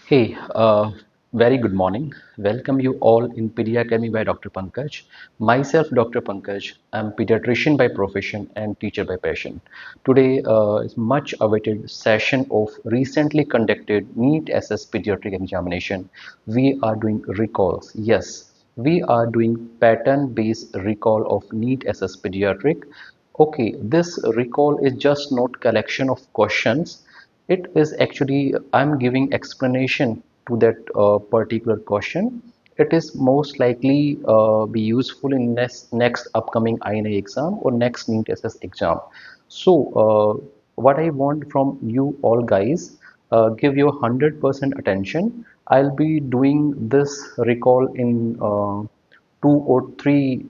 Hey, very good morning. Welcome you all in Pedia Academy by Dr. Pankaj. Myself, Dr. Pankaj. I'm pediatrician by profession and teacher by passion. Today is much awaited session of recently conducted NEET SS Pediatric examination. We are doing recalls. Yes, we are doing pattern-based recall of NEET SS Pediatric. Okay, this recall is just not collection of questions. It is actually I'm giving explanation to that particular question. It is most likely be useful in next upcoming INA exam or next NEET SS exam. So what I want from you all guys, give your 100% attention. I'll be doing this recall in 2 or 3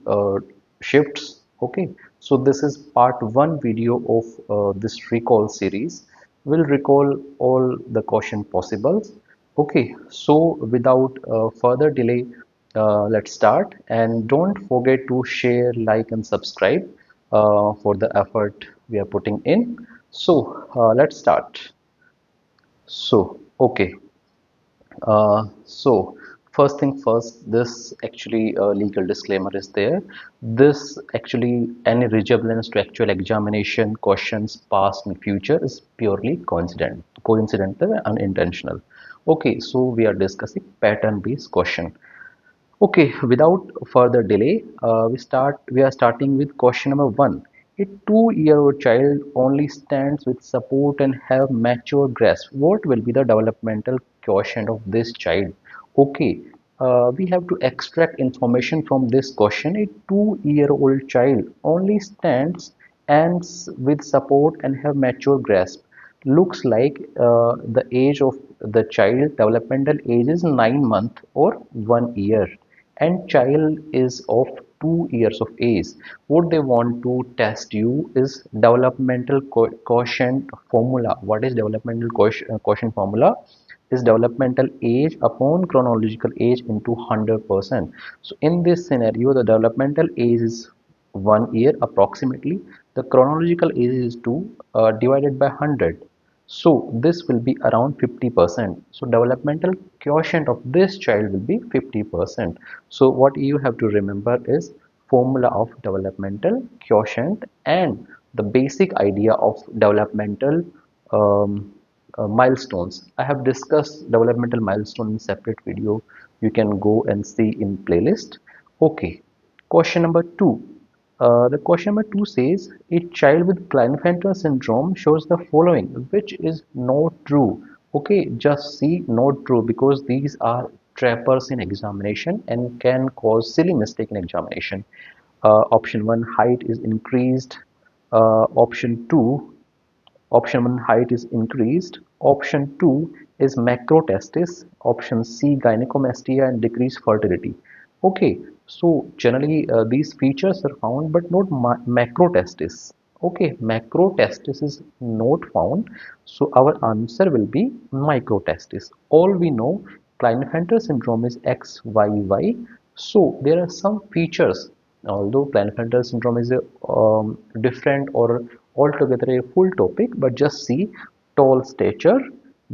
shifts. Okay, so this is part 1 video of this recall series. We'll recall all the question possibles. Okay, so without further delay, let's start, and don't forget to share, like and subscribe for the effort we are putting in. So let's start. Okay. So first thing first, this actually legal disclaimer is there. This actually any resemblance to actual examination questions past and future is purely coincidental and unintentional. Okay, so we are discussing pattern-based question. Okay, without further delay, we are starting with question number 1. A 2-year-old child only stands with support and have mature grasp. What will be the developmental quotient of this child? Okay, we have to extract information from this question. A 2-year-old child only stands and with support and have mature grasp. Looks like the age of the child, developmental age is 9 months or 1 year, and child is of 2 years of age. What they want to test you is developmental quotient formula. What is developmental quotient formula? Is developmental age upon chronological age into 100%. So in this scenario, the developmental age is 1 year approximately. The chronological age is 2 divided by 100. So this will be around 50%. So developmental quotient of this child will be 50%. So what you have to remember is formula of developmental quotient and the basic idea of developmental milestones. I have discussed developmental milestone in separate video. You can go and see in playlist. Okay, question number 2. The question number 2 says a child with Klinefelter syndrome shows the following, which is not true. Okay, just see not true because these are trappers in examination and can cause silly mistake in examination. Option 1, height is increased. Option 2, Option 1, height is increased. Option 2 is macrotestis. Option C, gynecomastia and decreased fertility. Okay, so generally these features are found but not macrotestis. Okay, macrotestis is not found. So our answer will be microtestis. All we know, Klinefelter syndrome is XYY. So there are some features, although Klinefelter syndrome is a different or altogether a full topic, but just see tall stature,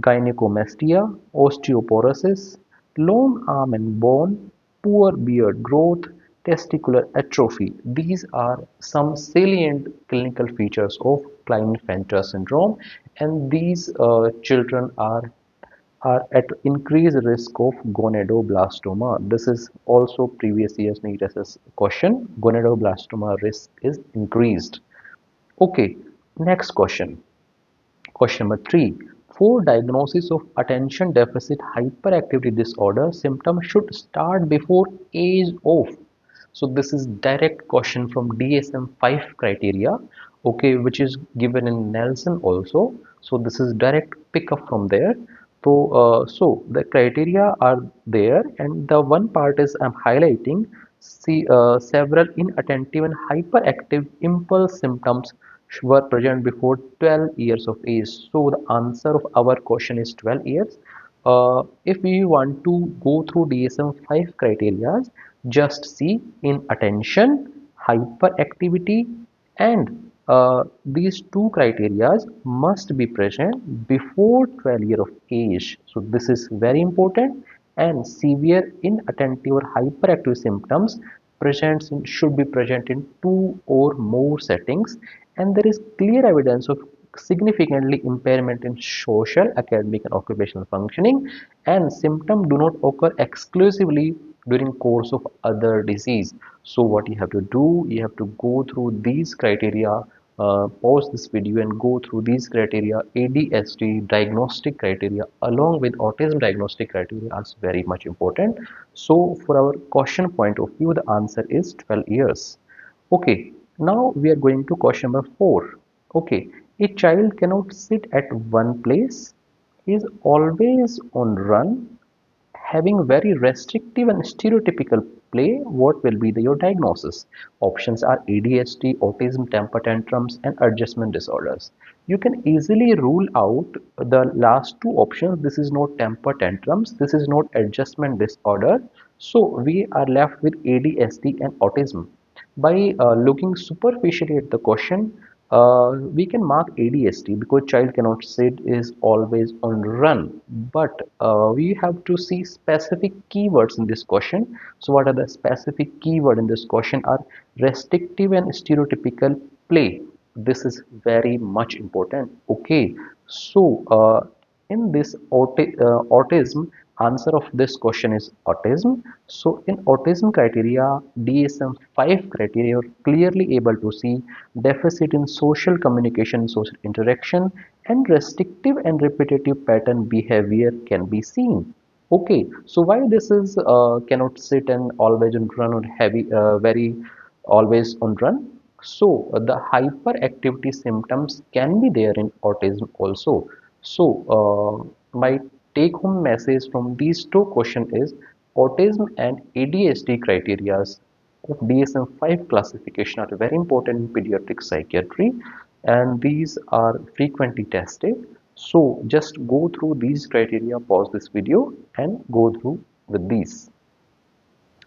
gynecomastia, osteoporosis, long arm and bone, poor beard growth, testicular atrophy. These are some salient clinical features of Klinefelter syndrome, and these children are at increased risk of gonadoblastoma. This is also previous year's NEET SS question. Gonadoblastoma risk is increased. Okay, next question. Question number 3. For diagnosis of attention deficit hyperactivity disorder, symptoms should start before age of. So this is direct question from DSM-5 criteria, okay, which is given in Nelson also. So this is direct pick up from there. So the criteria are there, and the one part is I'm highlighting. See, several inattentive and hyperactive impulse symptoms were present before 12 years of age. So the answer of our question is 12 years. If we want to go through DSM-5 criteria, just see inattention, hyperactivity, and these two criteria must be present before 12 years of age. So this is very important. And severe inattentive or hyperactive symptoms should be present in two or more settings, and there is clear evidence of significantly impairment in social, academic, and occupational functioning, and symptoms do not occur exclusively during course of other disease. So what you have to do, you have to go through these criteria, pause this video and go through these criteria. ADHD diagnostic criteria along with autism diagnostic criteria are very much important. So for our question point of view, the answer is 12 years. Okay, now we are going to question number 4. Okay, a child cannot sit at one place, he is always on run, having very restrictive and stereotypical play. What will be your diagnosis? Options are ADHD, autism, temper tantrums, and adjustment disorders. You can easily rule out the last two options. This is not temper tantrums, this is not adjustment disorder, so we are left with ADHD and autism. By looking superficially at the question, we can mark ADHD because child cannot sit, is always on run. But we have to see specific keywords in this question. So what are the specific keyword in this question are restrictive and stereotypical play. This is very much important. Okay, so in this autism, answer of this question is autism. So in autism criteria, DSM-5 criteria, you're clearly able to see deficit in social communication, social interaction, and restrictive and repetitive pattern behavior can be seen. Okay, so why this is cannot sit and always on run or heavy, very always on run? So the hyperactivity symptoms can be there in autism also. So my take home message from these two questions is autism and ADHD criteria of DSM-5 classification are very important in pediatric psychiatry, and these are frequently tested. So just go through these criteria, pause this video and go through with these.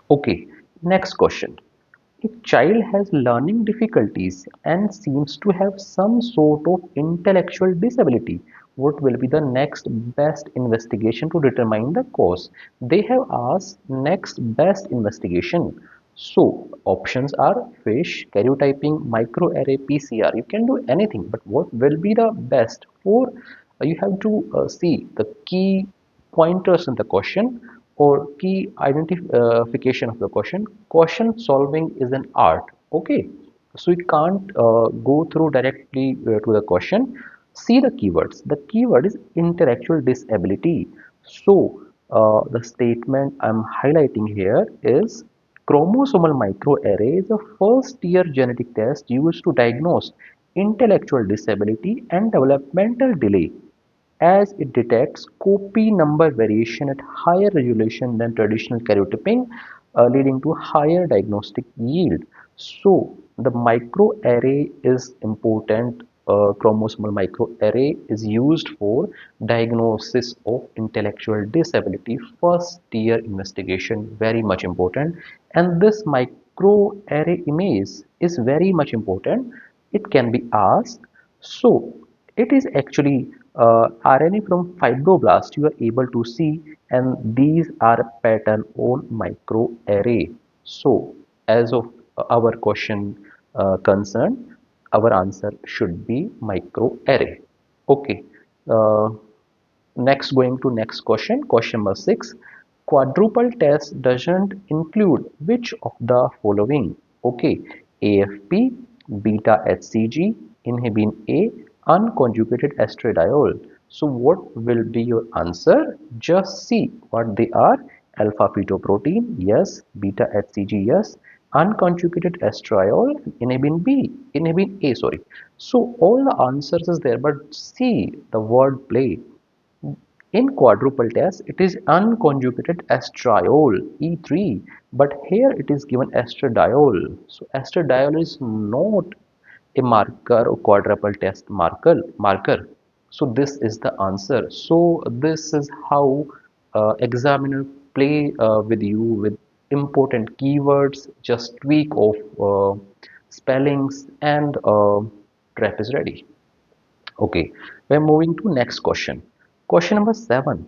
Okay, next question. If child has learning difficulties and seems to have some sort of intellectual disability, what will be the next best investigation to determine the cause? They have asked next best investigation. So options are FISH, karyotyping, microarray, PCR. You can do anything, but what will be the best for? You have to see the key pointers in the question or key identification of the question. Question solving is an art. Okay, so you can't go through directly to the question. See the keywords. The keyword is intellectual disability. So the statement I'm highlighting here is chromosomal microarray is a first year genetic test used to diagnose intellectual disability and developmental delay, as it detects copy number variation at higher resolution than traditional karyotyping, leading to higher diagnostic yield. So the microarray is important. Chromosomal microarray is used for diagnosis of intellectual disability. First year investigation, very much important. And this microarray image is very much important. It can be asked. So it is actually RNA from fibroblast you are able to see, and these are pattern on microarray. So as of our question concerned, our answer should be microarray. Okay. Uh, Next, going to next question, question number 6. Quadruple test doesn't include which of the following? Okay, AFP, beta HCG, inhibin A, unconjugated estradiol. So what will be your answer? Just see what they are. Alpha fetoprotein, yes. Beta HCG, yes. Unconjugated estradiol, inhibin B, inhibin A, sorry. So all the answers is there, but see the word play. In quadruple test, it is unconjugated estradiol E3, but here it is given estradiol. So estradiol is not a marker or quadruple test marker. So this is the answer. So this is how examiner play with you with important keywords, just tweak of spellings and Trap is ready. Okay, we're moving to next question. Question number 7.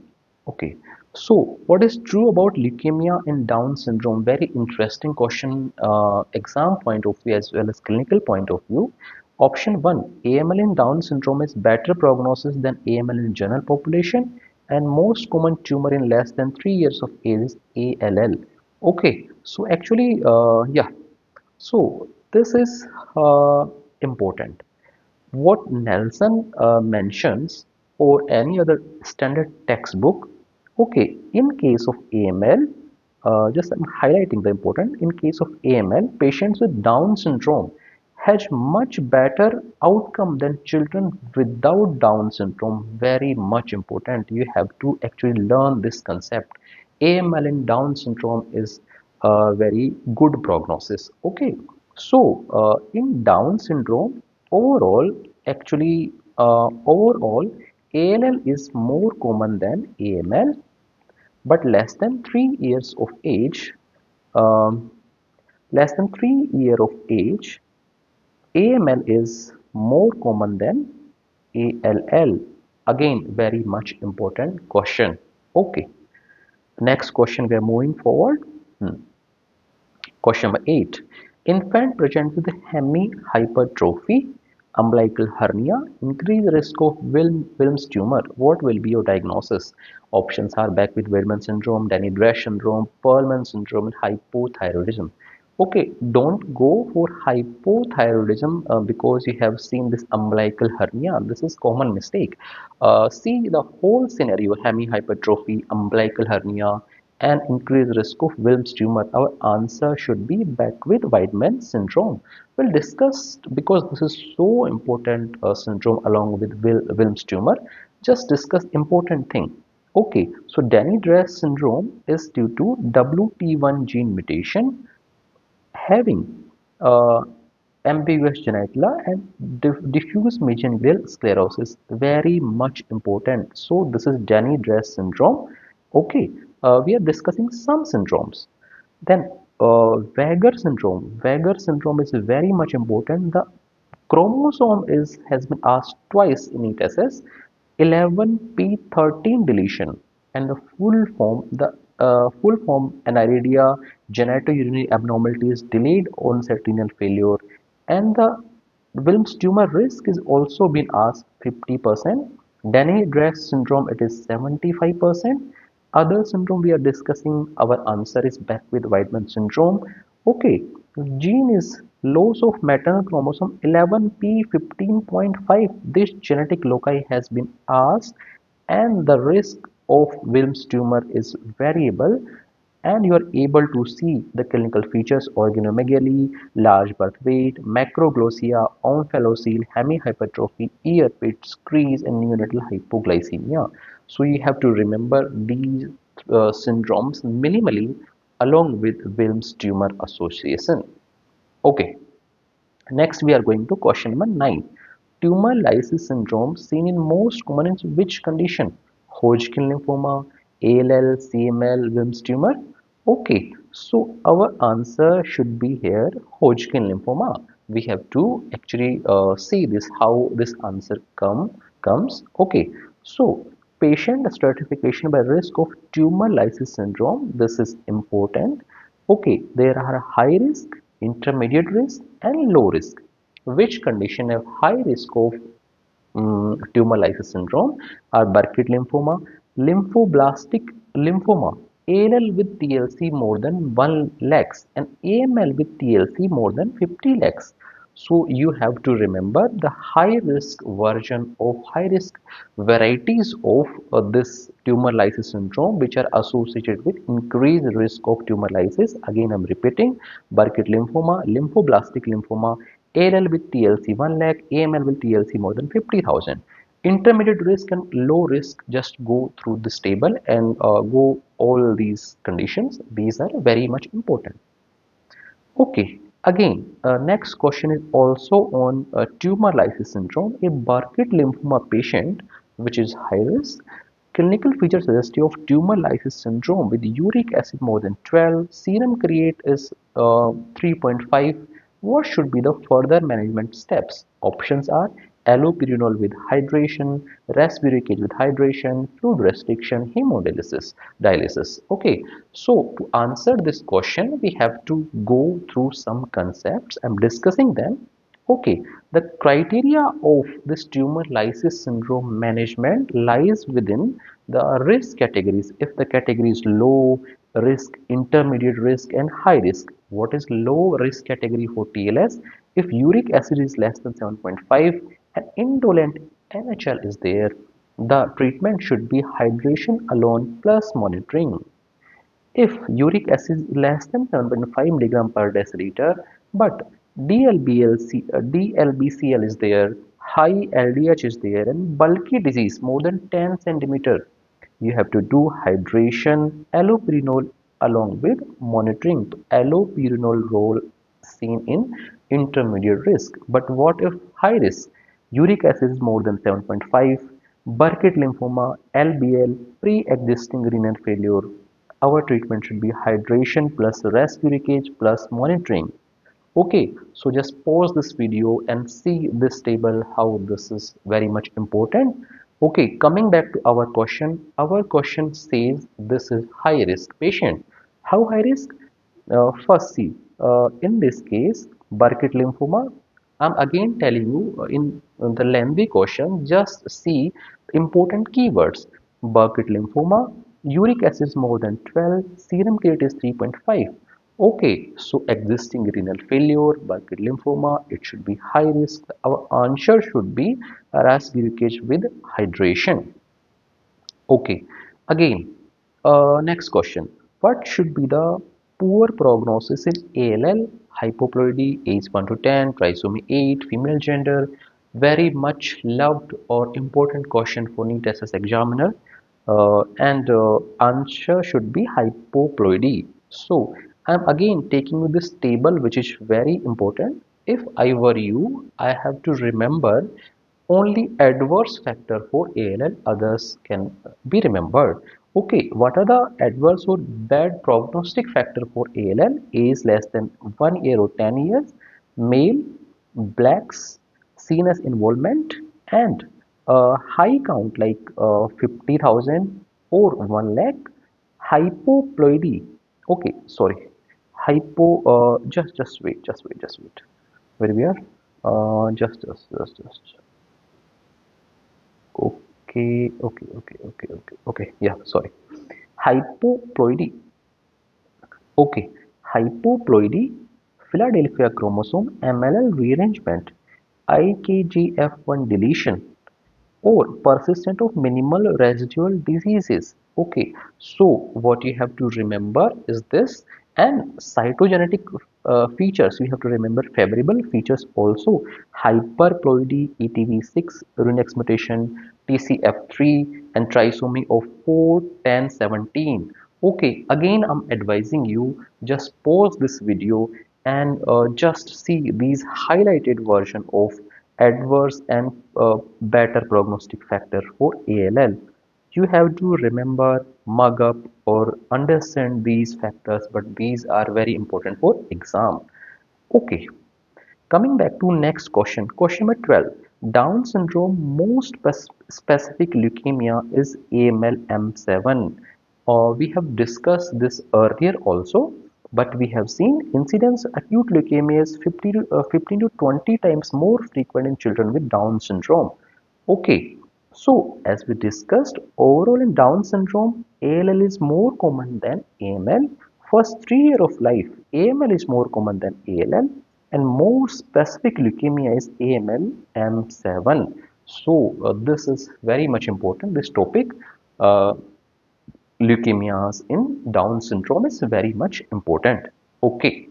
Okay, so what is true about leukemia and Down syndrome? Very interesting question, exam point of view as well as clinical point of view. Option 1, AML in Down syndrome is better prognosis than AML in general population, and most common tumor in less than 3 years of age is ALL. Okay, so actually, yeah, so this is important. What Nelson mentions or any other standard textbook, okay, in case of AML, just I'm highlighting the important, in case of AML, patients with Down syndrome has much better outcome than children without Down syndrome. Very much important. You have to actually learn this concept. AML and Down syndrome is a very good prognosis. Okay, so in Down syndrome, overall, actually, overall, ALL is more common than AML, but less than 3 years of age, um, less than 3 year of age, AML is more common than ALL. Again, very much important question. Okay, next question we are moving forward. Question number 8. Infant present with hemihypertrophy, umbilical hernia, increased risk of Wilms tumor. What will be your diagnosis? Options are Beckwith-Wiedemann syndrome, Denny-Dresch syndrome, Perlman syndrome, and hypothyroidism. Okay, don't go for hypothyroidism because you have seen this umbilical hernia. This is common mistake. See the whole scenario: hemihypertrophy, umbilical hernia, and increased risk of Wilms tumor. Our answer should be Beckwith-Wiedemann syndrome. We'll discuss because this is so important syndrome along with Wilms tumor. Just discuss important thing. Okay, so Denny-Dresch syndrome is due to WT1 gene mutation having uh, ambiguous genitala and diffuse mesangial sclerosis. Very much important. So this is Denny-Dresch syndrome. Okay, we are discussing some syndromes. Then Weger syndrome. Weger syndrome is very much important. The chromosome is has been asked twice in NEET SS. 11p13 deletion, and the full form aniridia, genitourinary abnormalities, delayed onset renal failure, and the Wilms tumor risk is also been asked 50%. Denny-Dresch syndrome, it is 75%. Other syndrome we are discussing, our answer is Beckwith-Wiedemann syndrome. Okay, gene is loss of maternal chromosome 11p15.5. This genetic loci has been asked, and the risk of Wilms tumor is variable, and you are able to see the clinical features: organomegaly, large birth weight, macroglossia, omphalocele, hemihypertrophy, ear pits, crease, and neonatal hypoglycemia. So you have to remember these syndromes minimally along with Wilms tumor association. Okay, next we are going to question number 9. Tumor lysis syndrome seen in most common in which condition? Hodgkin lymphoma, ALL, CML, Wilms tumor. Okay, so our answer should be here Hodgkin lymphoma. We have to actually see this how this answer comes. Okay, so patient stratification by risk of tumor lysis syndrome. This is important. Okay, there are high risk, intermediate risk, and low risk. Which condition have high risk of tumor lysis syndrome are Burkitt lymphoma, lymphoblastic lymphoma, ALL with TLC more than 1 lakhs, and AML with TLC more than 50 lakhs. So you have to remember the high risk version of high risk varieties of this tumor lysis syndrome which are associated with increased risk of tumor lysis. Again, I'm repeating: Burkitt lymphoma, lymphoblastic lymphoma, ALL with TLC 1 lakh, AML with TLC more than 50,000. Intermediate risk and low risk, just go through this table and go all these conditions. These are very much important. Okay, again, next question is also on tumor lysis syndrome. A Burkitt lymphoma patient, which is high risk, clinical features suggestive of tumor lysis syndrome with uric acid more than 12, serum create is 3.5, What should be the further management steps? Options are allopurinol with hydration, resveratrol with hydration, fluid restriction, hemodialysis, dialysis. Okay, so to answer this question, we have to go through some concepts. I'm discussing them. Okay, the criteria of this tumor lysis syndrome management lies within the risk categories. If the category is low risk, intermediate risk, and high risk. What is low risk category for TLS? If uric acid is less than 7.5 and indolent NHL is there, the treatment should be hydration alone plus monitoring. If uric acid is less than 7.5 mg per deciliter, but DLBCL is there, high LDH is there, and bulky disease more than 10 centimeter, you have to do hydration, allopurinol along with monitoring. Allopurinol role seen in intermediate risk. But what if high risk? Uric acid is more than 7.5, Burkitt lymphoma, LBL, pre-existing renal failure. Our treatment should be hydration plus resveratrol plus monitoring. Okay, so just pause this video and see this table, how this is very much important. Okay, coming back to our question says this is high risk patient. How high risk? First see, in this case, Burkitt lymphoma, I'm again telling you in the lengthy question, just see important keywords. Burkitt lymphoma, uric acid is more than 12, serum creatinine is 3.5. Okay, so existing renal failure, Burkitt lymphoma, it should be high risk. Our answer should be rasburicage with hydration. Okay, again, next question. What should be the poor prognosis in ALL, hypoploidy, age 1 to 10, trisomy 8, female gender? Very much loved or important question for NEET SS examiner. And answer should be hypoploidy. So, I'm again taking this table which is very important. If I were you, I have to remember only adverse factor for ALL, others can be remembered. Okay, what are the adverse or bad prognostic factor for ALL? Age less than 1 year or 10 years, male, blacks, CNS involvement, and high count like 50,000 or 1 lakh, hypoploidy. Okay, sorry, just wait. Where we are? Just. Okay. Yeah, sorry. Hypoploidy. Okay. Hypoploidy, Philadelphia chromosome, MLL rearrangement, IKGF1 deletion, or persistent of minimal residual diseases. Okay, so what you have to remember is this, and cytogenetic features, you have to remember favorable features also: hyperploidy, ETV6, Runex mutation, TCF3, and trisomy of 4, 10, 17. Okay, again I'm advising you, just pause this video and just see these highlighted version of adverse and better prognostic factor for ALL. You have to remember, mug up or understand these factors, but these are very important for exam. Okay, coming back to next question, question number 12. Down syndrome most specific leukemia is AML M7. We have discussed this earlier also, but we have seen incidence acute leukemia is 15 to 20 times more frequent in children with Down syndrome. Okay, so as we discussed, overall in Down syndrome, ALL is more common than AML. First 3 years of life, AML is more common than ALL, and more specific leukemia is AML M7. So this is very much important. This topic, leukemias in Down syndrome, is very much important. Okay,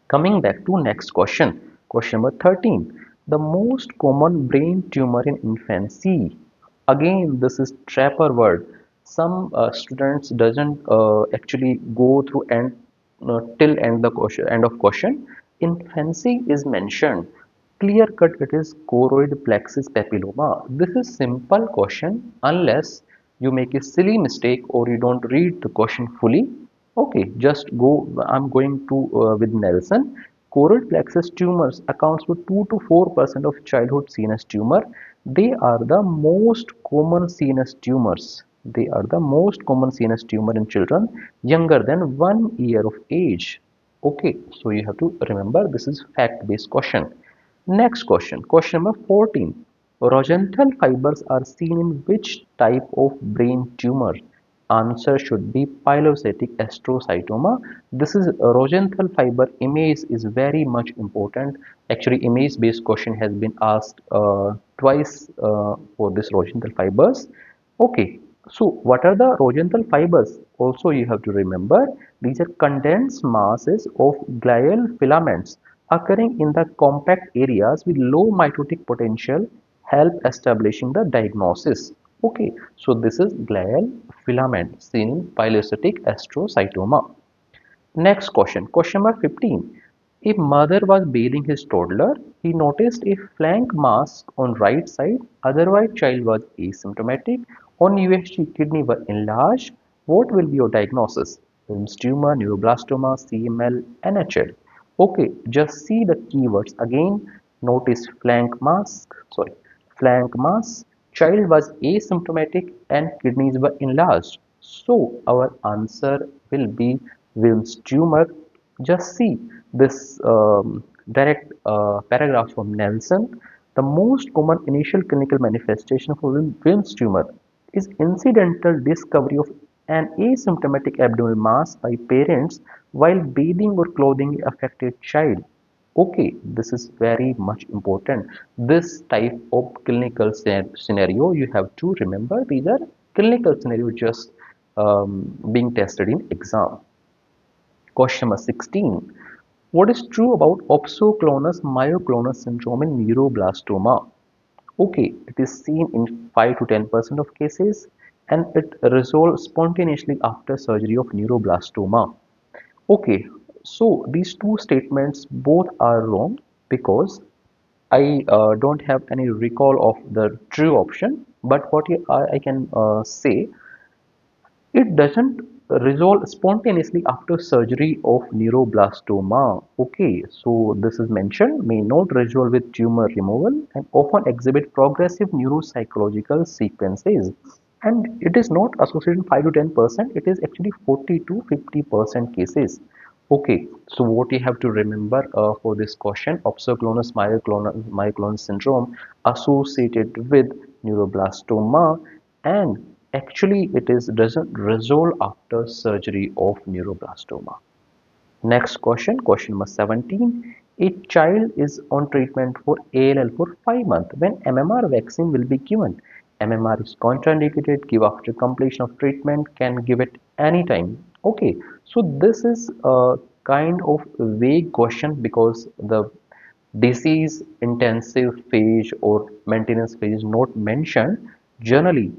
coming back to next question, question number 13. The most common brain tumor in infancy. Again, this is trapper word. Some students doesn't actually go through and till end of question. Infancy is mentioned. Clear cut, it is choroid plexus papilloma. This is simple question unless you make a silly mistake or you don't read the question fully. Okay, just go. I'm going to with Nelson. Choroid plexus tumors accounts for 2 to 4% of childhood CNS tumor. They are the most common CNS tumors. They are the most common CNS tumor in children younger than 1 year of age. Okay, so you have to remember this is fact-based question. Next question, question number 14. Rogental fibers are seen in which type of brain tumor? Answer should be pilocytic astrocytoma. This is Rosenthal fiber image is very much important. Actually, image based question has been asked twice for this Rosenthal fibers. Okay, so what are the Rosenthal fibers? Also, you have to remember these are condensed masses of glial filaments occurring in the compact areas with low mitotic potential help establishing the diagnosis. Okay, so this is glial filament seen in pilocytic astrocytoma. Next question, question number 15. A mother was bathing his toddler. He noticed a flank mass on right side. Otherwise, child was asymptomatic. On USG, kidney were enlarged. What will be your diagnosis? Wilms tumor, neuroblastoma, CML, NHL. Okay, just see the keywords again. Notice flank mass. Child was asymptomatic and kidneys were enlarged. So our answer will be Wilms tumor. Just see this direct paragraph from Nelson. The most common initial clinical manifestation for Wilms tumor is incidental discovery of an asymptomatic abdominal mass by parents while bathing or clothing affected child. Okay, this is very much important. This type of clinical scenario you have to remember. These are clinical scenario just being tested in exam. Question number 16. What is true about opsoclonus myoclonus syndrome in neuroblastoma? Okay, it is seen in 5 to 10% of cases and it resolves spontaneously after surgery of neuroblastoma. Okay, so these two statements both are wrong because I don't have any recall of the true option, but what I can say it doesn't resolve spontaneously after surgery of neuroblastoma. Okay, so this is mentioned may not resolve with tumor removal and often exhibit progressive neuropsychological sequences. And it is not associated in 5 to 10%, it is actually 40 to 50% cases. Okay, so what you have to remember for this question, opsoclonus myoclonus syndrome associated with neuroblastoma and actually it is doesn't resolve after surgery of neuroblastoma. Next question, question number 17. A child is on treatment for ALL for 5 months when MMR vaccine will be given. MMR is contraindicated, give after completion of treatment, can give it anytime. Okay, so this is a kind of vague question because the disease intensive phase or maintenance phase is not mentioned. Generally,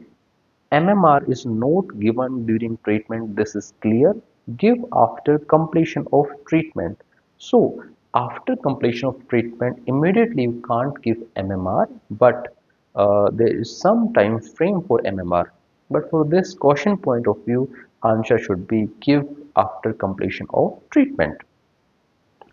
MMR is not given during treatment, this is clear. Give after completion of treatment. So, after completion of treatment, immediately you can't give MMR, but there is some time frame for MMR. But for this caution point of view, answer should be give after completion of treatment.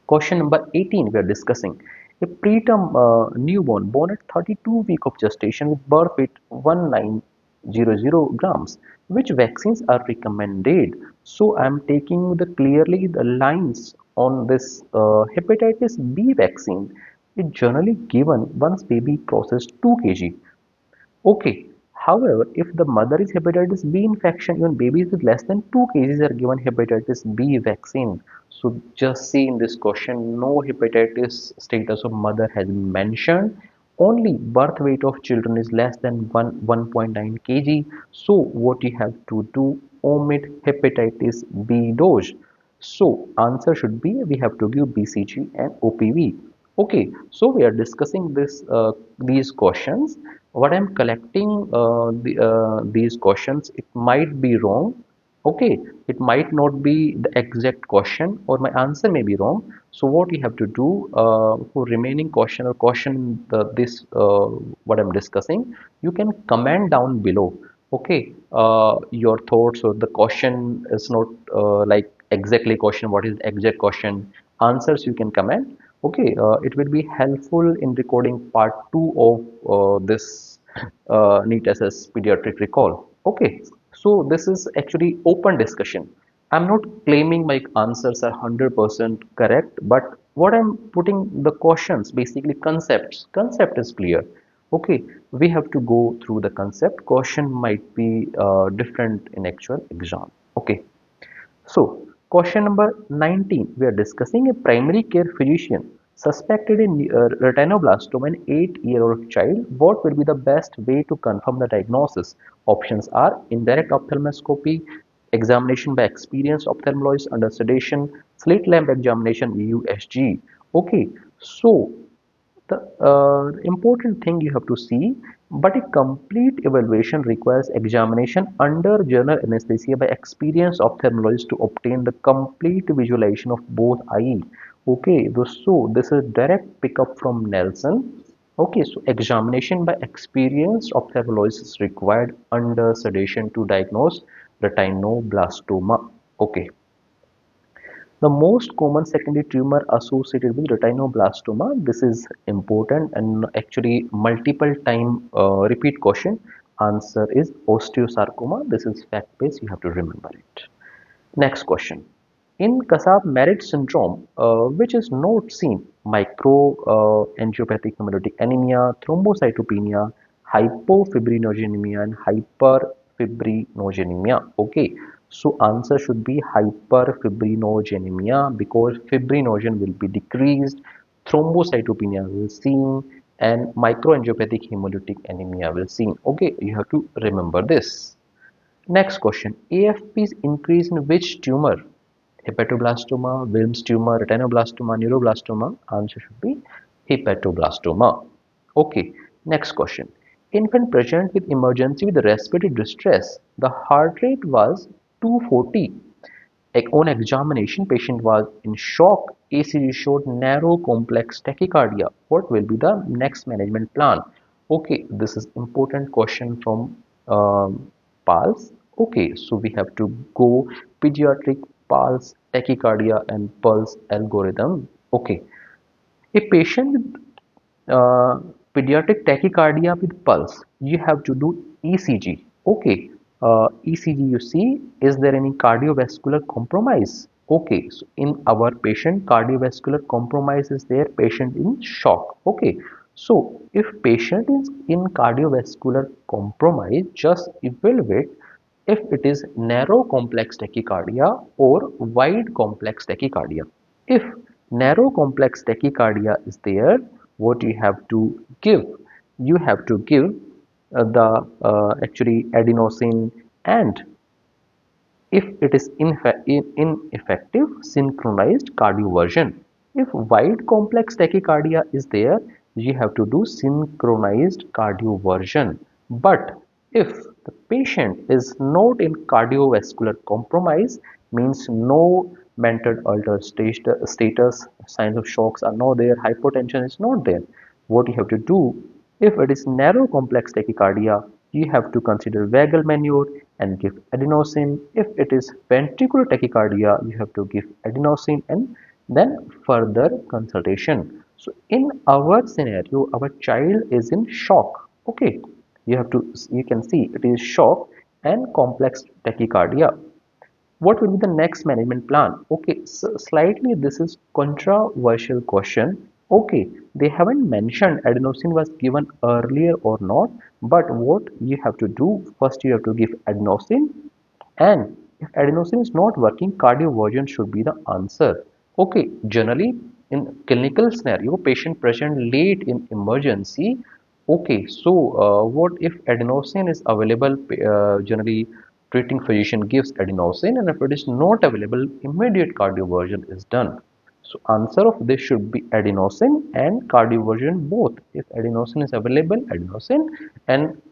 Question number 18 we are discussing. A preterm newborn born at 32 weeks of gestation with birth weight 1900 grams. Which vaccines are recommended? So I am taking the clearly the lines on this hepatitis B vaccine. It generally given once baby crosses 2 kg. Okay. However, if the mother is hepatitis B infection, even babies with less than 2 kgs are given hepatitis B vaccine. So just see in this question, no hepatitis status of mother has been mentioned. Only birth weight of children is less than 1.9 kg. So what you have to do, omit hepatitis B dose. So answer should be we have to give BCG and OPV. Okay, so we are discussing these questions. What I'm collecting these questions, it might be wrong. Okay, it might not be the exact question, or my answer may be wrong. So what you have to do for remaining question or question this what I'm discussing, you can comment down below. Okay, your thoughts or the question is not like exactly question. What is the exact question? answers you can comment. Okay, it will be helpful in recording part 2 of this NEET SS pediatric recall. Okay, so this is actually open discussion. I'm not claiming my answers are 100% correct, but what I'm putting the questions, basically concepts. Concept is clear. Okay, we have to go through the concept. Question might be different in actual exam. Okay, so, question number 19, we are discussing a primary care physician suspected in retinoblastoma in 8-year-old child. What will be the best way to confirm the diagnosis? Options are indirect ophthalmoscopy, examination by experienced ophthalmologist under sedation, slit lamp examination USG. Okay, so the important thing you have to see, but a complete evaluation requires examination under general anesthesia by experienced ophthalmologist to obtain the complete visualization of both eye. Okay, so this is direct pickup from Nelson. Okay, so examination by experienced ophthalmologist is required under sedation to diagnose retinoblastoma. Okay. The most common secondary tumor associated with retinoblastoma, this is important and actually multiple time repeat question. Answer is osteosarcoma. This is fact based, you have to remember it. Next question. In Kasabach-Merritt syndrome, which is not seen, microangiopathic hemolytic anemia, thrombocytopenia, hypofibrinogenemia, and hyperfibrinogenemia. Okay, so answer should be hyperfibrinogenemia because fibrinogen will be decreased, thrombocytopenia will seen, and microangiopathic hemolytic anemia will seen. Okay, you have to remember this. Next question. AFP's increase in which tumor? Hepatoblastoma, Wilms tumor, retinoblastoma, neuroblastoma. Answer should be hepatoblastoma. Okay. Next question. Infant present with emergency with respiratory distress. The heart rate was 240. On examination, patient was in shock. ECG showed narrow complex tachycardia. What will be the next management plan? Okay, this is important question from PALS. Okay, so we have to go pediatric PALS tachycardia and pulse algorithm. Okay, a patient with uh, pediatric tachycardia with pulse, you have to do ECG. Okay, ECG you see, is there any cardiovascular compromise? Okay, so in our patient, cardiovascular compromise is there, patient in shock. Okay, so if patient is in cardiovascular compromise, just evaluate if it is narrow complex tachycardia or wide complex tachycardia. If narrow complex tachycardia is there, what you have to give? You have to give the actually adenosine, and if it is ineffective, synchronized cardioversion. If wide complex tachycardia is there, you have to do synchronized cardioversion. But if the patient is not in cardiovascular compromise, means no mental altered status, signs of shocks are not there, hypotension is not there. What you have to do, if it is narrow complex tachycardia, you have to consider vagal manure and give adenosine. If it is ventricular tachycardia, you have to give adenosine and then further consultation. So in our scenario, our child is in shock. Okay, you can see it is shock and complex tachycardia. What will be the next management plan? Okay, so slightly this is controversial question. Okay, they haven't mentioned adenosine was given earlier or not, but what you have to do, first you have to give adenosine, and if adenosine is not working, cardioversion should be the answer. Okay, generally in clinical scenario, patient present late in emergency. Okay, so what if adenosine is available? Generally, treating physician gives adenosine, and if it is not available, immediate cardioversion is done. So answer of this should be adenosine and cardioversion both. If adenosine is available, adenosine and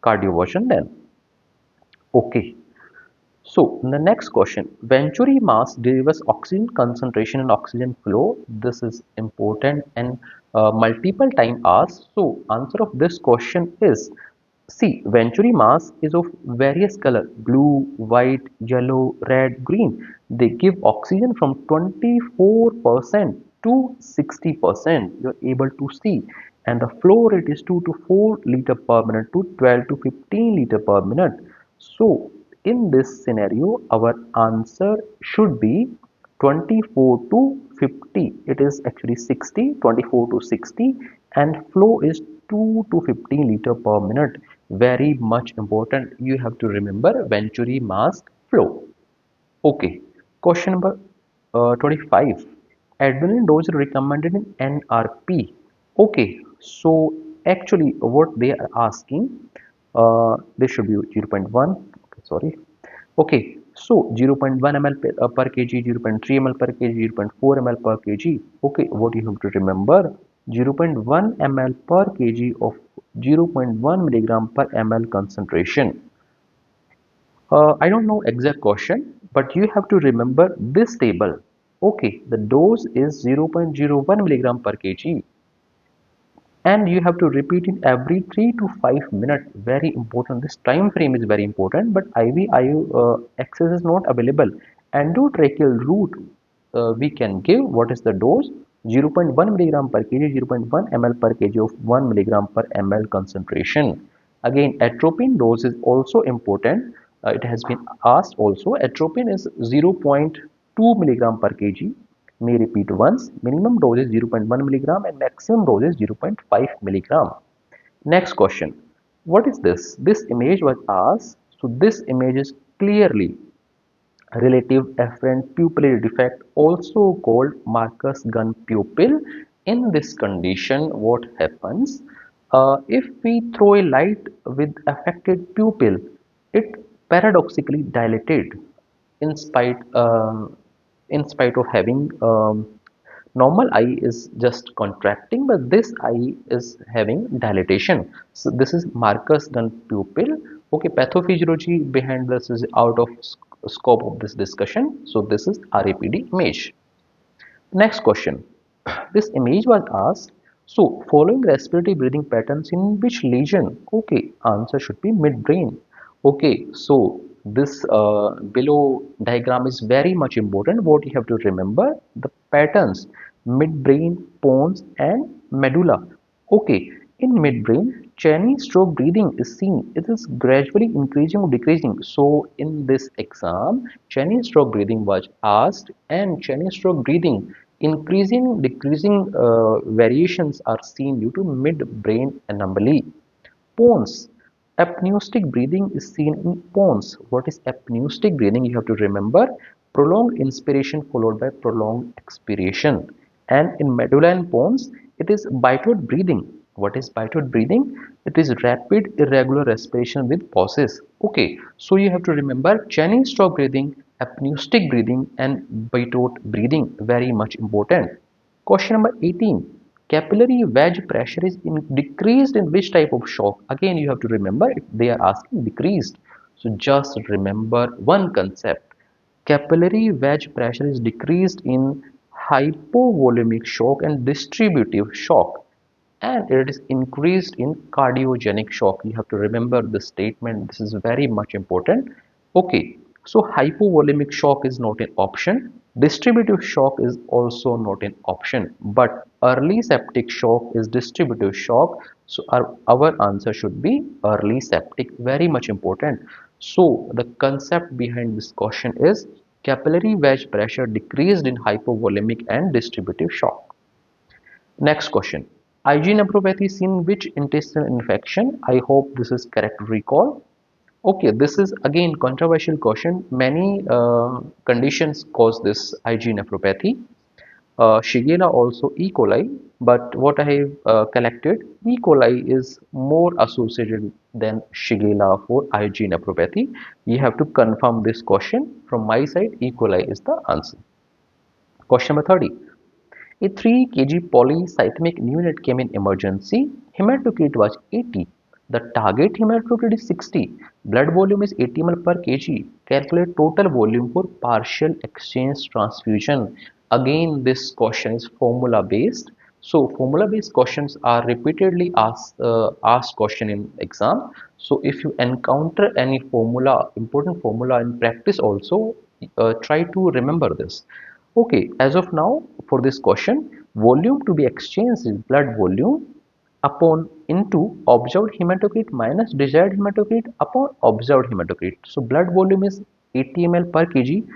cardioversion then. Okay. So the next question, Venturi mass delivers oxygen concentration and oxygen flow. This is important and multiple time asked. So answer of this question is See, Venturi mask is of various color: blue, white, yellow, red, green. They give oxygen from 24% to 60%. You're able to see. And the flow rate is 2 to 4 liter per minute to 12 to 15 liter per minute. So, in this scenario, our answer should be 24 to 50. It is actually 60, 24 to 60, and flow is 2 to 15 liter per minute. Very much important. You have to remember Venturi mask flow. Okay. Question number 25. Adrenaline dose recommended in NRP. Okay. So actually what they are asking, this should be 0.1. Okay, sorry. Okay. So 0.1 ml per kg, 0.3 ml per kg, 0.4 ml per kg. Okay. What you have to remember, 0.1 ml per kg of 0.1 milligram per ml concentration. I don't know exact question, but you have to remember this table. Okay, the dose is 0.01 milligram per kg, and you have to repeat it every 3 to 5 minutes. Very important. This time frame is very important, but IV-IU access is not available. Endotracheal route, we can give what is the dose: 0.1 milligram per kg, 0.1 ml per kg of 1 milligram per ml concentration. Again, atropine dose is also important. It has been asked also. Atropine is 0.2 milligram per kg. May repeat once. Minimum dose is 0.1 milligram and maximum dose is 0.5 milligram. Next question. What is this? This image was asked. So this image is clearly relative afferent pupillary defect, also called Marcus gun pupil. In this condition, what happens? If we throw a light with affected pupil, it paradoxically dilated in spite of having normal eye is just contracting, but this eye is having dilatation. So this is Marcus gun pupil. Okay, pathophysiology behind this is out of scope of this discussion. So this is RAPD image. Next question. This image was asked. So following respiratory breathing patterns in which lesion? Okay, answer should be midbrain. Okay, so this below diagram is very much important. What you have to remember, the patterns: midbrain, pons and medulla. Okay, in midbrain, Chinese stroke breathing is seen. It is gradually increasing or decreasing. So in this exam, Chinese stroke breathing was asked, and Chinese stroke breathing increasing, decreasing variations are seen due to midbrain anomaly. Pons. Apneustic breathing is seen in pons. What is apneustic breathing? You have to remember prolonged inspiration followed by prolonged expiration. And in medulla and pons, it is bitoid breathing. What is bitoid breathing? It is rapid irregular respiration with pauses. Okay, so you have to remember channing stroke breathing, apneustic breathing and bitoid breathing. Very much important. Question number 18. Capillary wedge pressure is decreased in which type of shock? Again, you have to remember if they are asking decreased. So just remember one concept. Capillary wedge pressure is decreased in hypovolemic shock and distributive shock, and it is increased in cardiogenic shock. You have to remember this statement. This is very much important. Okay, so hypovolemic shock is not an option. Distributive shock is also not an option, but early septic shock is distributive shock. So our answer should be early septic. Very much important. So the concept behind this question is capillary wedge pressure decreased in hypovolemic and distributive shock. Next question. IgA nephropathy seen which intestinal infection? I hope this is correct recall. Okay, this is again controversial question. Many conditions cause this IgA nephropathy. Shigella also E. coli, but what I have collected, E. coli is more associated than Shigella for IgA nephropathy. You have to confirm this question. From my side, E. coli is the answer. Question number 30. A 3 kg polycythemic neonate came in emergency. Hematocrit was 80. The target hematocrit is 60. Blood volume is 80 ml per kg. Calculate total volume for partial exchange transfusion. Again, this question is formula based. So formula based questions are repeatedly asked question in exam. So if you encounter any formula, important formula in practice also, try to remember this. Okay, as of now for this question, volume to be exchanged is blood volume upon into observed hematocrit minus desired hematocrit upon observed hematocrit. So blood volume is 80 ml per kg,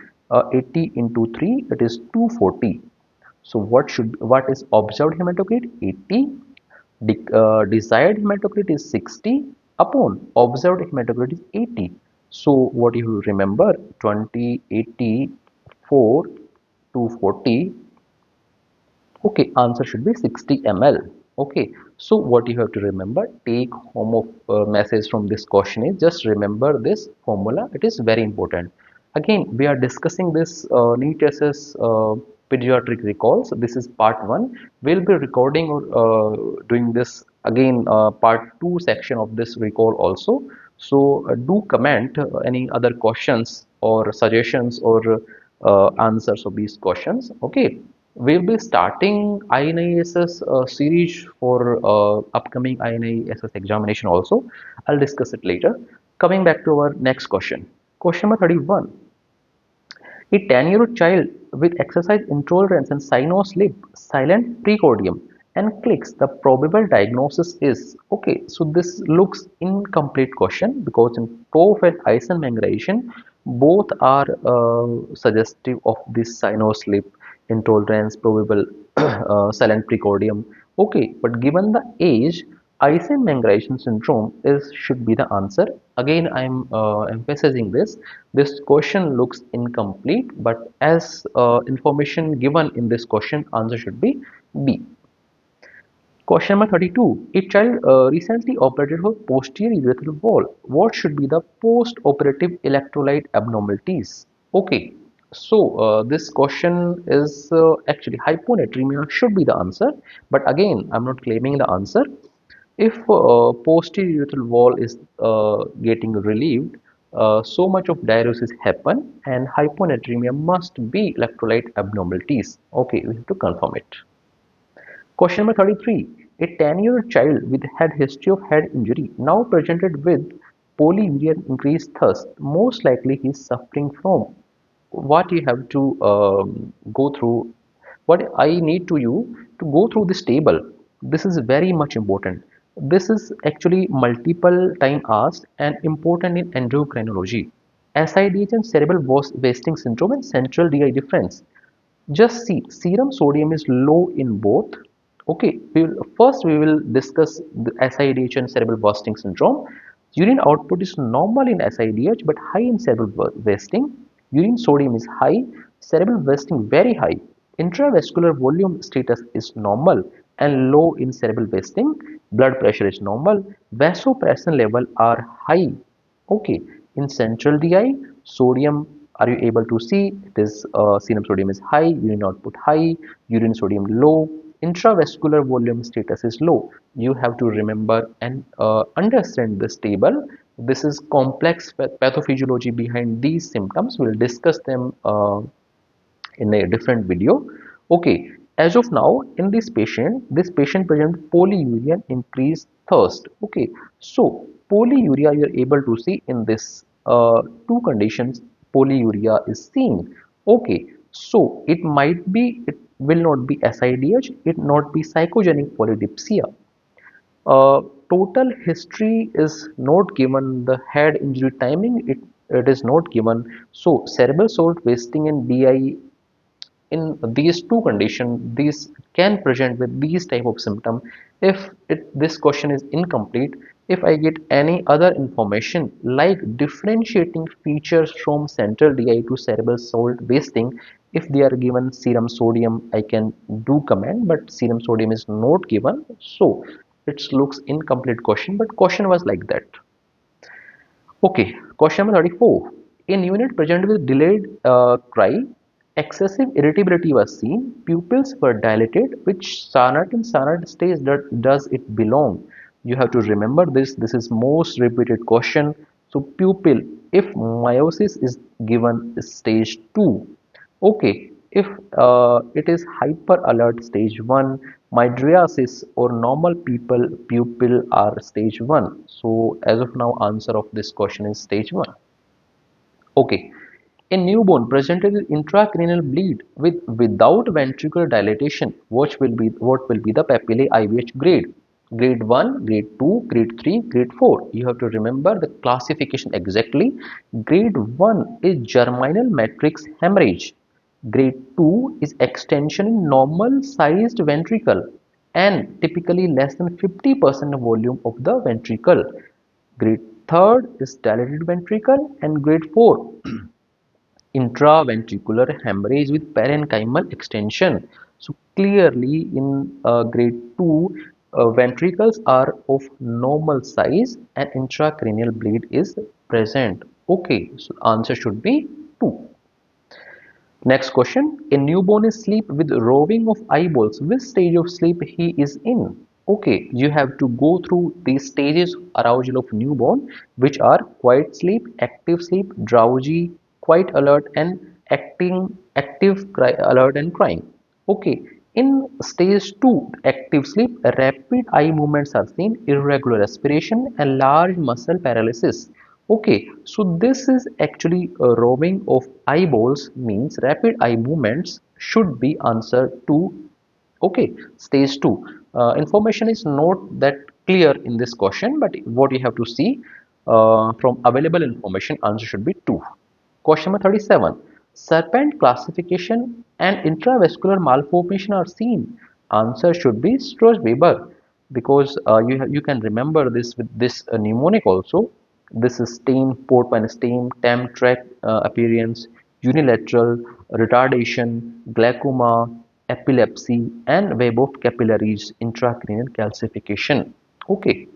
80 into 3, it is 240. So what is observed hematocrit? 80. Desired hematocrit is 60 upon observed hematocrit is 80. So what you remember, 20, 80, 4, 240. Okay, answer should be 60 ml. Okay, so what you have to remember, take home of message from this question is just remember this formula. It is very important. Again, we are discussing this NEET SS pediatric recalls. This is part one. We'll be recording or doing this again part two section of this recall also. So do comment any other questions or suggestions or answers of these questions. Okay, we'll be starting INISS series for upcoming INISS examination also. I'll discuss it later. Coming back to our next question. Question number 31. A 10-year-old child with exercise intolerance and cyanoslip, silent precordium, and clicks. The probable diagnosis is okay. So this looks incomplete question because in TOEFL and Eisenmenger both are suggestive of this cyanoslip, intolerance, probable silent precordium. Okay, but given the age, Eisenmenger syndrome is should be the answer. Again, I'm emphasizing this. This question looks incomplete, but as information given in this question, answer should be B. Question number 32. A child recently operated for posterior urethral wall. What should be the post-operative electrolyte abnormalities? Okay, so this question is actually hyponatremia should be the answer, but again, I'm not claiming the answer. If posterior urethral wall is getting relieved, so much of diuresis happen and hyponatremia must be electrolyte abnormalities. Okay, we have to confirm it. Question number 33. A 10-year-old child with had history of head injury now presented with polyuria and increased thirst. Most likely he is suffering from what you have to go through. What I need to you to go through this table. This is very much important. This is actually multiple time asked and important in endocrinology. SIDH and cerebral wasting syndrome and central DI difference. Just see, serum sodium is low in both. Okay, first we will discuss the SIDH and cerebral bursting syndrome. Urine output is normal in SIDH but high in cerebral wasting. Urine sodium is high, cerebral wasting very high. Intravascular volume status is normal and low in cerebral wasting. Blood pressure is normal. Vasopressin level are high. Okay, in central DI, sodium, are you able to see? It is serum sodium is high, urine output high, urine sodium low, intravascular volume status is low. You have to remember and understand this table. This is complex pathophysiology behind these symptoms. We'll discuss them in a different video. Okay, as of now, in this patient presents polyuria and increased thirst. Okay, so polyuria you are able to see in this two conditions. Polyuria is seen. Okay, so it will not be SIDH, it not be psychogenic polydipsia. Total history is not given. The head injury timing it is not given. So cerebral salt wasting and DI in these two conditions, these can present with these type of symptom. If this question is incomplete, if I get any other information like differentiating features from central DI to cerebral salt wasting, if they are given serum sodium, I can do comment, but serum sodium is not given, so it looks incomplete question, but question was like that. Okay, question number 34. In unit present with delayed cry, excessive irritability was seen, pupils were dilated. Which sonnet and sonnet stage does it belong? You have to remember this. This is most repeated question. So pupil, if meiosis is given stage 2, okay, if it is hyper alert stage 1, Mydriasis or normal people pupil are stage 1. So as of now, answer of this question is stage 1. Okay. A newborn presented with intracranial bleed without ventricular dilatation, what will be the papillae IVH grade? Grade 1, grade 2, grade 3, grade 4. You have to remember the classification exactly. Grade 1 is germinal matrix hemorrhage. Grade 2 is extension in normal sized ventricle and typically less than 50% volume of the ventricle. Grade 3 is dilated ventricle, and grade 4 intraventricular hemorrhage with parenchymal extension. So clearly in grade 2, ventricles are of normal size and intracranial bleed is present. Okay, so answer should be 2. Next question. A newborn is asleep with roving of eyeballs. Which stage of sleep he is in? Okay, you have to go through these stages arousal of newborn, which are quiet sleep, drowsy, quite alert, and alert and crying. Okay, in stage 2, active sleep, rapid eye movements are seen, irregular respiration, and large muscle paralysis. Okay, so this is actually a roving of eyeballs means rapid eye movements should be answered to. Okay, stage 2. Information is not that clear in this question, but what you have to see from available information, answer should be 2. Question number 37. Serpent classification and intravascular malformation are seen. Answer should be Sturge-Weber, because you can remember this with this mnemonic also. This is stain, port wine stain, TAM track appearance, unilateral, retardation, glaucoma, epilepsy, and web of capillaries, intracranial calcification. Okay.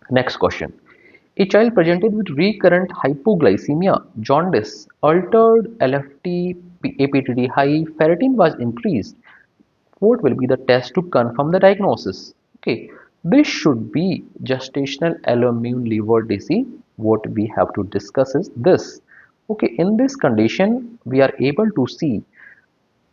Next question. A child presented with recurrent hypoglycemia, jaundice, altered LFT, APTD high, ferritin was increased. What will be the test to confirm the diagnosis? Okay, this should be gestational alloimmune liver disease. What we have to discuss is this. Okay, in this condition, we are able to see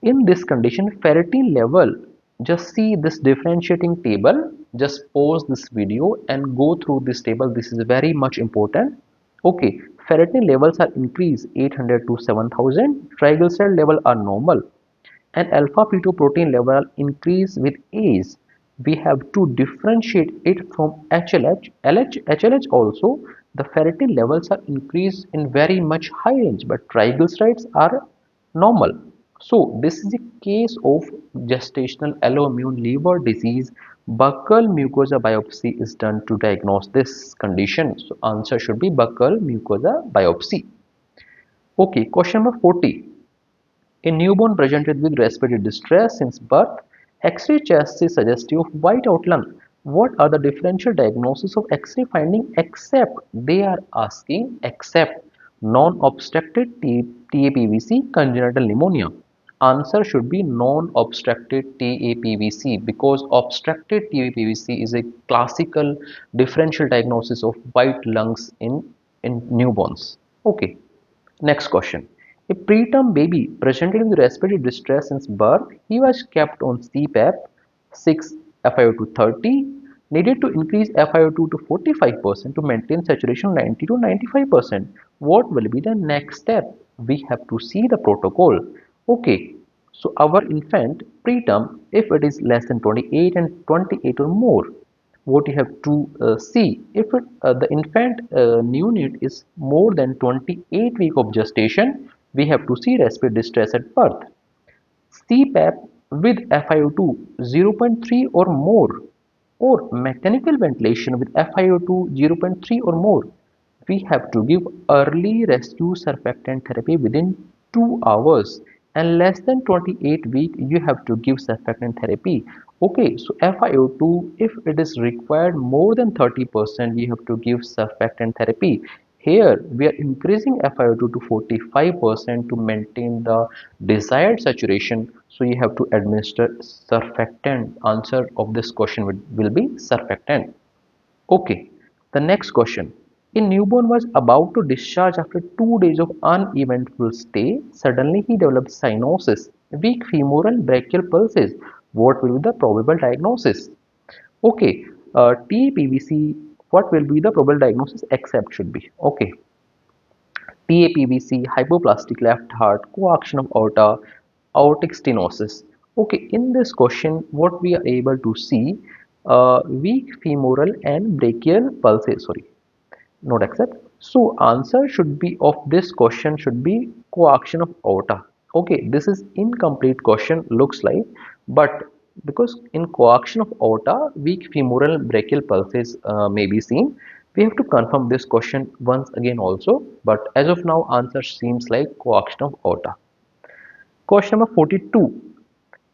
in this condition ferritin level, just see this differentiating table. Just pause this video and go through this table. This is very much important. Okay, ferritin levels are increased 800 to 7000, triglyceride level are normal, and alpha fetoprotein level increase with age. We have to differentiate it from HLH. HLH also, the ferritin levels are increased in very much high range, but triglycerides are normal. So this is a case of gestational alloimmune liver disease. Buccal mucosa biopsy is done to diagnose this condition. So answer should be buccal mucosa biopsy. Okay, question number 40. A newborn presented with respiratory distress since birth. X-ray chest is suggestive of white outline. What are the differential diagnosis of X-ray finding except they are asking except non-obstructed TAPVC congenital pneumonia? Answer should be non-obstructed TAPVC, because obstructed TAPVC is a classical differential diagnosis of white lungs in newborns. Okay. Next question. A preterm baby presented with respiratory distress since birth. He was kept on CPAP 6 FiO2 30, needed to increase FiO2 to 45% to maintain saturation 90 to 95%. What will be the next step? We have to see the protocol. Okay, so our infant preterm, if it is less than 28 and 28 or more, what you have to see, if the infant neonate is more than 28 weeks of gestation, we have to see respiratory distress at birth. CPAP with FiO2 0.3 or more, or mechanical ventilation with FiO2 0.3 or more. We have to give early rescue surfactant therapy within 2 hours, and less than 28 weeks you have to give surfactant therapy. Okay, so FiO2, if it is required more than 30%, you have to give surfactant therapy. Here we are increasing FiO2 to 45% to maintain the desired saturation, so you have to administer surfactant. Answer of this question will be surfactant. Okay, the next question. A newborn was about to discharge after 2 days of uneventful stay. Suddenly he developed cyanosis, weak femoral brachial pulses. What will be the probable diagnosis? Okay, TAPVC, what will be the probable diagnosis? Except should be. Okay, TAPVC, hypoplastic left heart, coaction of aorta, aortic stenosis. Okay, in this question, what we are able to see, weak femoral and brachial pulses. Sorry, not accept. So answer should be of this question should be coaction of aorta. Okay, this is incomplete question looks like, but because in coaction of aorta weak femoral brachial pulses may be seen, we have to confirm this question once again also, but as of now answer seems like coaction of aorta. Question number 42.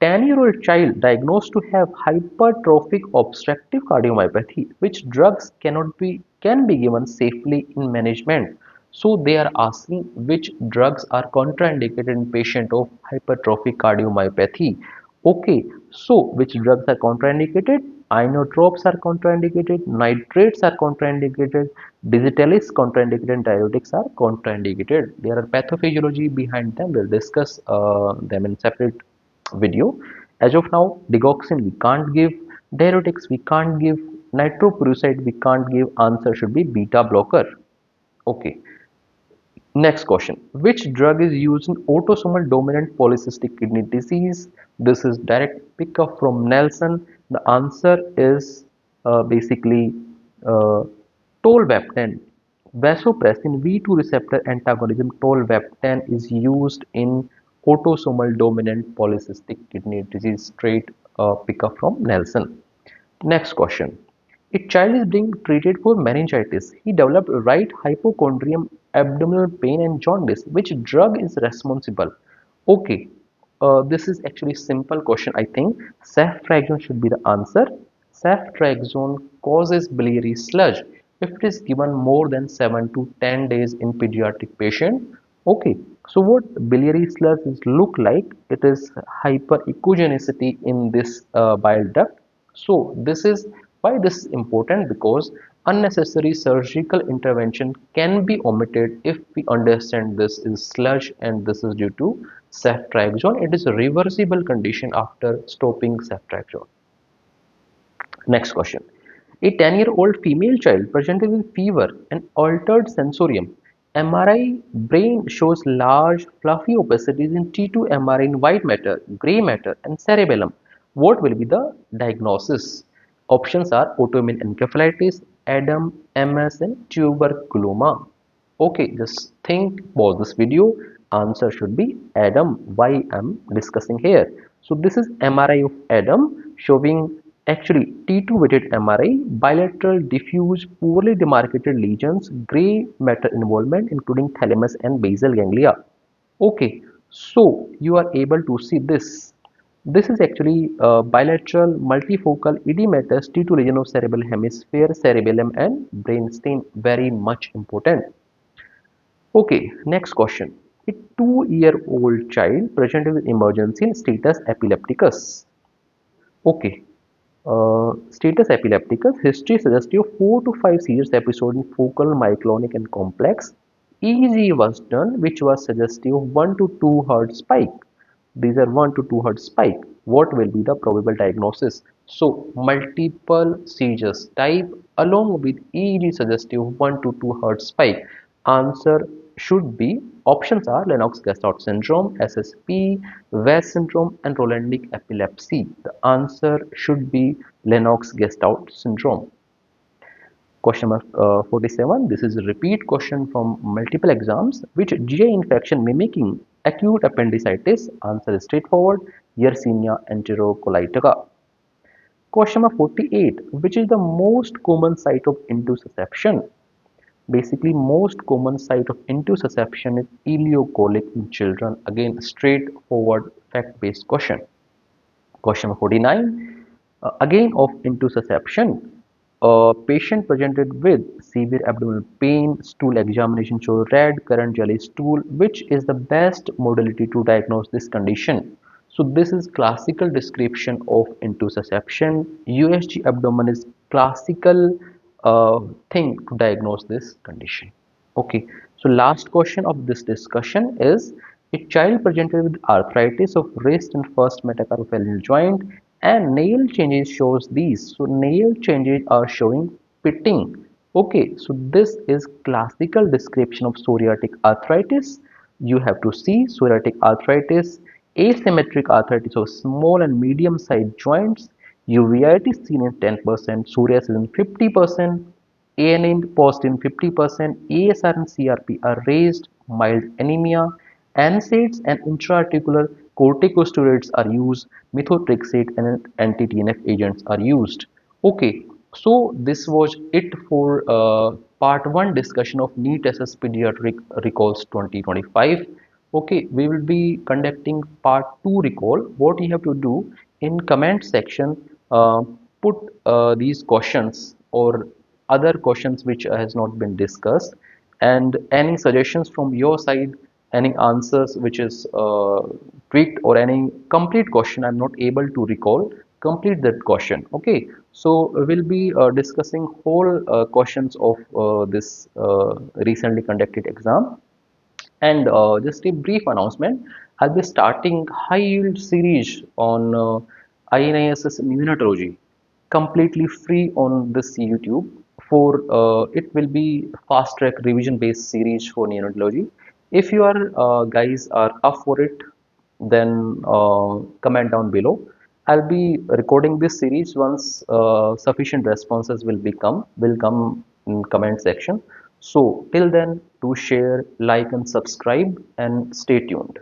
10-year-old child diagnosed to have hypertrophic obstructive cardiomyopathy. Which drugs can be given safely in management? So they are asking which drugs are contraindicated in patient of hypertrophic cardiomyopathy. Okay, so which drugs are contraindicated? Inotropes are contraindicated, nitrates are contraindicated, digitalis contraindicated, and diuretics are contraindicated. There are pathophysiology behind them. We'll discuss them in separate video. As of now, digoxin we can't give, diuretics we can't give, nitroprusside we can't give. Answer should be beta blocker. Okay. Next question. Which drug is used in autosomal dominant polycystic kidney disease? This is direct pickup from Nelson. The answer is basically uh, tolvaptan. Vasopressin V2 receptor antagonism tolvaptan is used in autosomal dominant polycystic kidney disease. Straight pickup from Nelson. Next question. A child is being treated for meningitis. He developed right hypochondrium, abdominal pain and jaundice. Which drug is responsible? Okay, this is actually simple question I think. Ceftriaxone should be the answer. Ceftriaxone causes biliary sludge if it is given more than 7 to 10 days in pediatric patient. Okay, so what biliary sludge is look like? It is hyperechogenicity in this bile duct. So this is why this is important, because unnecessary surgical intervention can be omitted if we understand this is sludge and this is due to ceftriaxone. It is a reversible condition after stopping ceftriaxone. Next question. A 10-year-old female child presented with fever and altered sensorium. MRI brain shows large fluffy opacities in T2 MRI in white matter, gray matter and cerebellum. What will be the diagnosis? Options are autoimmune encephalitis, ADAM, MS and tuberculoma. Okay, just think, pause this video. Answer should be ADAM. Why I'm discussing here? So this is MRI of ADAM showing actually T2 weighted MRI, bilateral diffuse poorly demarcated lesions, gray matter involvement including thalamus and basal ganglia. Okay, so you are able to see this. This is actually bilateral multifocal edematous T2 region of cerebral hemisphere, cerebellum and brainstem. Very much important. Okay, next question. A 2-year-old child presented with emergency in status epilepticus. Okay, status epilepticus, history suggestive 4 to 5 seizures episode in focal, myoclonic and complex. EEG was done which was suggestive 1 to 2 Hz spike. These are 1 to 2 Hz spike. What will be the probable diagnosis? So multiple seizures type along with EEG suggestive 1 to 2 Hz spike. Answer should be, options are Lennox-Gastaut syndrome, SSP, West syndrome and Rolandic epilepsy. The answer should be Lennox-Gastaut syndrome. Question number 47. This is a repeat question from multiple exams. Which GI infection mimicking acute appendicitis? Answer is straightforward. Yersinia enterocolitica. Question number 48. Which is the most common site of intussusception? Basically, most common site of intussusception is ileocolic in children. Again, straightforward fact-based question. Question number 49. Again of intussusception. A patient presented with severe abdominal pain, stool examination show red currant jelly stool. Which is the best modality to diagnose this condition? So this is classical description of intussusception. USG abdomen is classical thing to diagnose this condition. Okay, so last question of this discussion is, a child presented with arthritis of wrist and first metacarpal joint, and nail changes shows these. So nail changes are showing pitting. Okay, so this is classical description of psoriatic arthritis. You have to see psoriatic arthritis, asymmetric arthritis of small and medium sized joints, uveitis seen in 10%, psoriasis in 50%, ANA positive in 50%, ASR and CRP are raised, mild anemia, NSAIDs and intra-articular corticosteroids are used, methotrexate and anti-TNF agents are used. Okay, so this was it for part 1 discussion of NEET SS Pediatric Recalls 2025. Okay, we will be conducting part 2 recall. What you have to do in comment section, put these questions or other questions which has not been discussed, and any suggestions from your side, any answers which is tweaked, or any complete question I'm not able to recall, complete that question. Okay, so we'll be discussing whole questions of this recently conducted exam. And just a brief announcement, I'll be starting high yield series on INISS immunology completely free on this YouTube. For it will be fast track revision based series for neonatology. If you are guys are up for it, then comment down below. I'll be recording this series once sufficient responses will come in comment section. So till then, do share, like and subscribe and stay tuned.